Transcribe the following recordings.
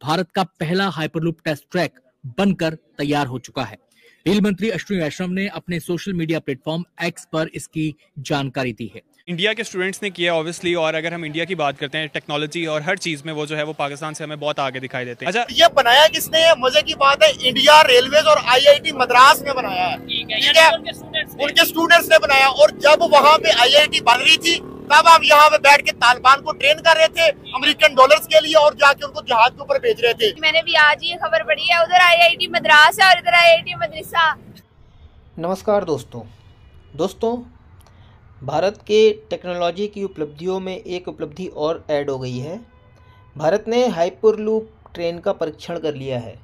भारत का पहला hyperloop test track बनकर तैयार हो चुका है। रेल मंत्री अश्विनी वैष्णव ने अपने सोशल मीडिया प्लेटफॉर्म एक्स पर इसकी जानकारी दी है। इंडिया के स्टूडेंट्स ने किया ऑब्वियसली, और अगर हम इंडिया की बात करते हैं टेक्नोलॉजी और हर चीज में वो जो है वो पाकिस्तान से हमें बहुत आगे दिखाई देते हैं। अच्छा, ये बनाया किसने है? मजे की बात है, इंडिया रेलवेज और आईआईटी मद्रास ने बनाया है। ठीक है, उनके स्टूडेंट्स ने बनाया। और जब वहाँ पे आईआईटी बन रही थी तब हम यहाँ पे बैठ के तालिबान को ट्रेन कर रहे थे अमेरिकन डॉलर्स के लिए, और जाके उनको जहाज के ऊपर भेज रहे थे। मैंने भी आज ये खबर पढ़ी है, उधर आईआईटी मद्रास है और इधर आईआईटी मदरसा। नमस्कार दोस्तों, भारत के टेक्नोलॉजी की उपलब्धियों में एक उपलब्धि और ऐड हो गई है। भारत ने हाइपरलूप ट्रेन का परीक्षण कर लिया है।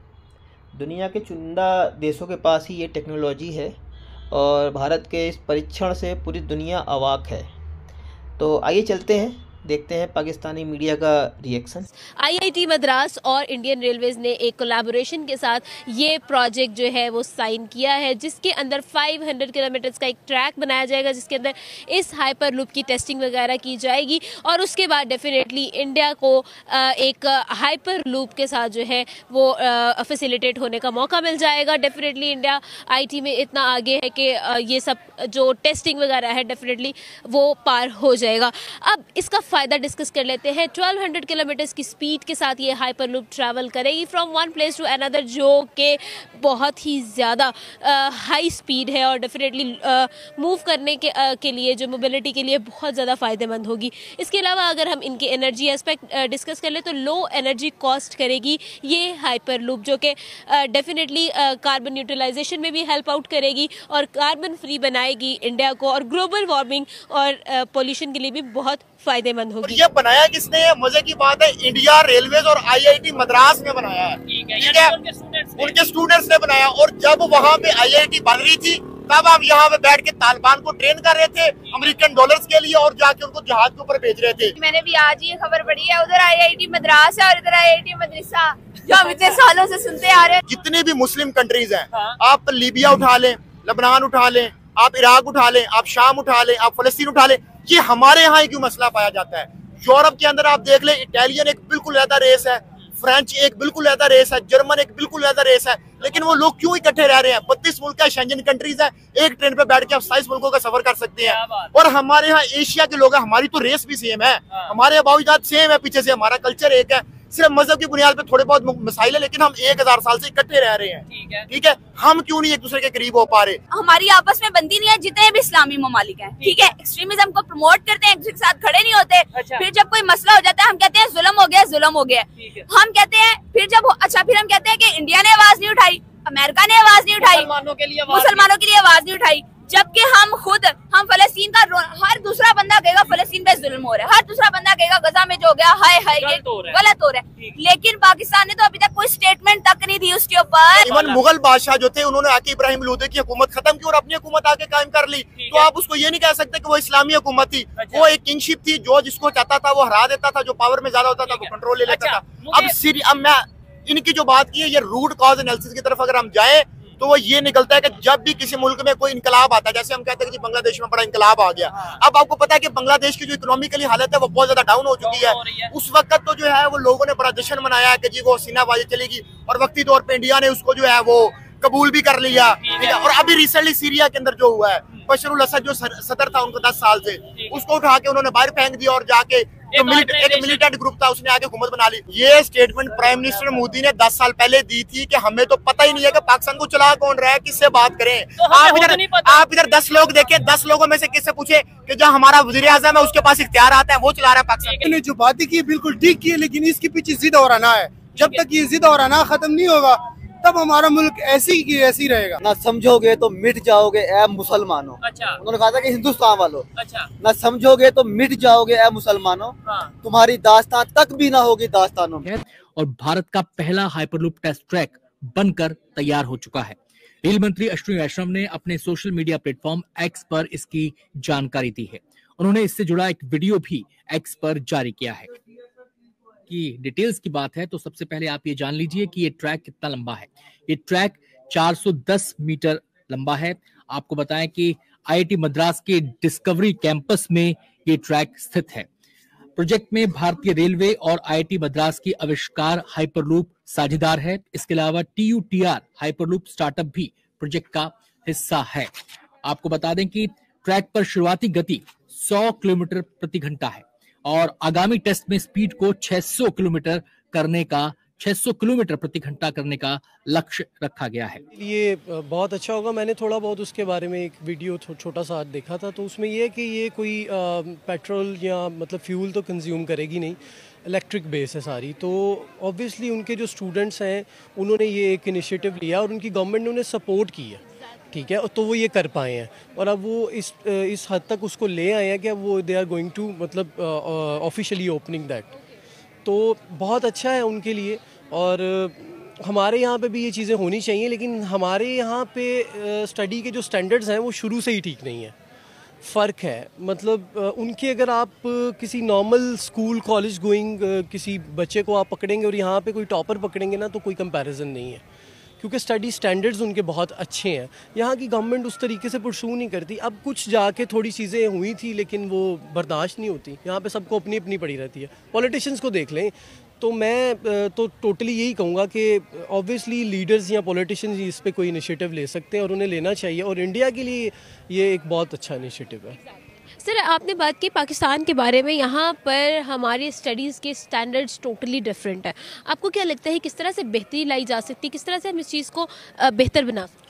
दुनिया के चुनिंदा देशों के पास ही ये टेक्नोलॉजी है और भारत के इस परीक्षण से पूरी दुनिया अवाक है। तो आइए चलते हैं, देखते हैं पाकिस्तानी मीडिया का रिएक्शन। आईआईटी मद्रास और इंडियन रेलवेज ने एक कोलैबोरेशन के साथ ये प्रोजेक्ट जो है वो साइन किया है, जिसके अंदर 500 किलोमीटर का एक ट्रैक बनाया जाएगा, जिसके अंदर इस हाइपर लूप की टेस्टिंग वगैरह की जाएगी। और उसके बाद डेफिनेटली इंडिया को एक हाइपर लूप के साथ जो है वो फैसिलिटेट होने का मौका मिल जाएगा। डेफिनेटली इंडिया आईटी में इतना आगे है कि ये सब जो टेस्टिंग वगैरह है डेफिनेटली वो पार हो जाएगा। अब इसका फ़ायदा डिस्कस कर लेते हैं। 1200 किलोमीटर की स्पीड के साथ ये हाइपर लूप ट्रैवल करेगी from one place to another, जो कि बहुत ही ज़्यादा हाई स्पीड है और डेफिनेटली मूव करने के लिए, जो मोबिलिटी के लिए बहुत ज़्यादा फ़ायदेमंद होगी। इसके अलावा अगर हम इनके एनर्जी एस्पेक्ट डिस्कस कर ले तो लो एनर्जी कॉस्ट करेगी ये हाइपर लूप, जो कि डेफिनेटली कार्बन न्यूट्रलाइजेशन में भी हेल्प आउट करेगी और कार्बन फ्री बनाएगी इंडिया को, और ग्लोबल वार्मिंग और पोल्यूशन के लिए भी बहुत फायदेमंद होगी। ये बनाया किसने है? मजे की बात है, इंडिया रेलवेज और आईआईटी मद्रास ने बनाया है। ठीक है, उनके स्टूडेंट्स ने बनाया। और जब वहाँ पे आईआईटी बन रही थी तब हम यहाँ पे बैठ के तालिबान को ट्रेन कर रहे थे अमेरिकन डॉलर्स के लिए, और जाके उनको जहाज के ऊपर भेज रहे थे। मैंने भी आज ये खबर पढ़ी है, उधर आईआईटी मद्रास है और इधर आईआईटी मदरसा, जो हम इतने सालों से सुनते आ रहे हैं। जितने भी मुस्लिम कंट्रीज हैं, आप लीबिया उठा लें, लेबनान उठा लें, आप इराक उठा लें, आप शाम उठा लें, आप फलस्तीन उठा लें, ये हमारे यहाँ ही क्यों मसला पाया जाता है? यूरोप के अंदर आप देख लें, इटालियन एक बिल्कुल अलग रेस है, फ्रेंच एक बिल्कुल अलग रेस है, जर्मन एक बिल्कुल अलग रेस है, लेकिन वो लोग क्यों इकट्ठे रह रहे हैं? 32 मुल्क का शेंजन कंट्रीज है, एक ट्रेन पे बैठ के आप 27 मुल्कों का सफर कर सकते हैं। और हमारे यहाँ एशिया के लोग हैं, हमारी तो रेस भी सेम है, हमारे बावजूद सेम है, पीछे से हमारा कल्चर एक है, सिर्फ मजहब की बुनियाद पे थोड़े बहुत मसाइल है, लेकिन हम 1000 साल से इकट्ठे रह रहे हैं। ठीक है, हम क्यों नहीं एक दूसरे के करीब हो पा रहे? हमारी आपस में बनती नहीं है, जितने भी इस्लामी ममालिक हैं। ठीक है, एक्सट्रीमिज्म को प्रमोट करते हैं, एक दूसरे के साथ खड़े नहीं होते। फिर जब कोई मसला हो जाता है हम कहते हैं जुल्म हो गया, जुल्म हो गया। हम कहते हैं फिर फिर हम कहते हैं कि इंडिया ने आवाज नहीं उठाई, अमेरिका ने आवाज नहीं उठाई, मुसलमानों के लिए आवाज नहीं उठाई, जबकि हम फलस्तीन का हर दूसरा बंदा कहेगा फलस्तीन पे जुल्म हो रहा है, हर दूसरा बंदा कहेगा गजा में जो हो गया हाय हाय ये गलत हो रहा है। लेकिन पाकिस्तान ने तो अभी तक कोई स्टेटमेंट तक नहीं दी उसके ऊपर। इवन मुगल बादशाह जो थे, उन्होंने आके इब्राहिम लोधी की हुकूमत खत्म की और अपनी हुकूमत आके कायम कर ली। तो आप उसको ये नहीं कह सकते कि वो इस्लामी हुकूमत थी। वो एक किंगशिप थी, जो जिसको चाहता था वो हरा देता था, जो पावर में ज्यादा होता था वो कंट्रोल ले लेता था। अब मैं इनकी जो बात की है, ये रूट कॉज एनालिसिस की तरफ अगर हम जाए तो वो ये निकलता है कि जब भी किसी मुल्क में कोई इनकलाब आता है, जैसे हम कहते हैं कि बांग्लादेश में बड़ा इनकलाब आ गया, अब आपको पता है कि बांग्लादेश की जो इकोनॉमिकली हालत है वो बहुत ज्यादा डाउन हो चुकी है। उस वक्त तो जो है वो लोगों ने बड़ा जश्न मनाया है कि जी वो हसीनाबाजी चलेगी, और वक्ती तौर पे इंडिया ने उसको जो है वो कबूल भी कर लिया। ठीक है, और अभी रिसेंटली सीरिया के अंदर जो हुआ है, बशर अल असद जो सदर था उनको 10 साल से, उसको उठा के उन्होंने बाहर फेंक दिया और जाके एक मिलिटेंट ग्रुप था उसने आके हुकूमत बना ली। ये स्टेटमेंट प्राइम मिनिस्टर मोदी ने 10 साल पहले दी थी कि हमें तो पता ही नहीं है कि पाकिस्तान को चला कौन रहा है, किससे बात करें। तो आप इधर 10 लोग देखें, 10 लोगों में से किससे पूछे कि जो हमारा वजीर आज़म है उसके पास इख्तियार आता है, वो चला रहा है पाकिस्तान। ने जो बातें की बिल्कुल ठीक की है, लेकिन इसके पीछे जिद और अना है। जब तक ये जिद और अना खत्म नहीं होगा तब हमारा मुल्क ऐसी की ऐसी रहेगा। ना समझोगे तो मिट जाओगे ऐ मुसलमानों। अच्छा। उन्होंने कहा था कि हिंदुस्तान वालों। अच्छा। ना समझोगे तो मिट जाओगे ऐ मुसलमानों। तुम्हारी दास्तान तक भी ना होगी दास्तानों में। और भारत का पहला हाइपरलूप टेस्ट ट्रैक बनकर तैयार हो चुका है। रेल मंत्री अश्विनी वैष्णव ने अपने सोशल मीडिया प्लेटफॉर्म एक्स पर इसकी जानकारी दी है। उन्होंने इससे जुड़ा एक वीडियो भी एक्स पर जारी किया है। की डिटेल्स की बात है तो सबसे पहले आप ये जान लीजिए कि ये ट्रैक कितना लंबा है। ये ट्रैक 410 मीटर लंबा है। आपको बताएं कि आईआईटी मद्रास के डिस्कवरी कैंपस में ये ट्रैक स्थित है। प्रोजेक्ट में भारतीय रेलवे और IIT मद्रास की आविष्कार हाइपरलूप साझेदार है। इसके अलावा TUTR हाइपरलूप स्टार्टअप भी प्रोजेक्ट का हिस्सा है। आपको बता दें कि ट्रैक पर शुरुआती गति 100 किलोमीटर प्रति घंटा है और आगामी टेस्ट में स्पीड को 600 किलोमीटर प्रति घंटा करने का लक्ष्य रखा गया है। ये बहुत अच्छा होगा। मैंने थोड़ा बहुत उसके बारे में एक वीडियो छोटा सा देखा था, तो उसमें ये है कि ये कोई पेट्रोल या मतलब फ्यूल तो कंज्यूम करेगी नहीं, इलेक्ट्रिक बेस है सारी। तो ऑब्वियसली उनके जो स्टूडेंट्स हैं उन्होंने ये एक इनिशिएटिव लिया और उनकी गवर्नमेंट ने उन्हें सपोर्ट की है, ठीक है, तो वो ये कर पाए हैं और अब वो इस हद तक उसको ले आए हैं कि अब वो दे आर गोइंग टू मतलब ऑफिशियली ओपनिंग दैट, तो बहुत अच्छा है उनके लिए। और हमारे यहाँ पे भी ये चीज़ें होनी चाहिए, लेकिन हमारे यहाँ पे स्टडी के जो स्टैंडर्ड्स हैं वो शुरू से ही ठीक नहीं है, फ़र्क है। मतलब उनके अगर आप किसी नॉर्मल स्कूल कॉलेज गोइंग किसी बच्चे को आप पकड़ेंगे और यहाँ पे कोई टॉपर पकड़ेंगे ना, तो कोई कंपैरिजन नहीं है, क्योंकि स्टडी स्टैंडर्ड्स उनके बहुत अच्छे हैं। यहाँ की गवर्नमेंट उस तरीके से पुरसू नहीं करती। अब कुछ जाके थोड़ी चीज़ें हुई थी लेकिन वो बर्दाश्त नहीं होती। यहाँ पे सबको अपनी अपनी पड़ी रहती है। पॉलिटिशियंस को देख लें, तो मैं तो टोटली यही कहूँगा कि ऑब्वियसली लीडर्स या पॉलिटिशियंस इस पे कोई इनिशिएटिव ले सकते हैं और उन्हें लेना चाहिए, और इंडिया के लिए ये एक बहुत अच्छा इनिशिएटिव है। सर, आपने बात की पाकिस्तान के बारे में, यहाँ पर हमारे स्टडीज़ के स्टैंडर्ड्स टोटली डिफरेंट है। आपको क्या लगता है किस तरह से बेहतरी लाई जा सकती है, किस तरह से हम इस चीज़ को बेहतर बना सकते हैं?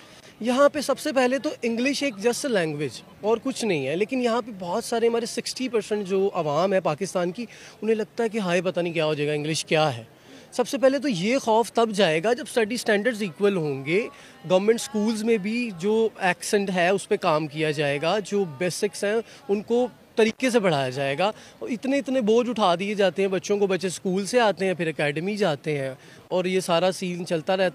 यहाँ पे सबसे पहले तो इंग्लिश एक जस्ट लैंग्वेज और कुछ नहीं है, लेकिन यहाँ पे बहुत सारे हमारे 60% जो आवाम है पाकिस्तान की, उन्हें लगता है कि हाय पता नहीं क्या हो जाएगा, इंग्लिश क्या है। सबसे पहले तो ये खौफ तब जाएगा जब स्टडी स्टैंडर्ड्स इक्वल होंगे। गवर्नमेंट स्कूल्स में भी जो एक्सेंट है उस पर काम किया जाएगा, जो बेसिक्स हैं उनको तरीके से पढ़ाया जाएगा। और इतने बोझ उठा दिए जाते हैं बच्चों को, बच्चे स्कूल से आते हैं फिर एकेडमी जाते हैं और ये सारा सीन चलता रहता है।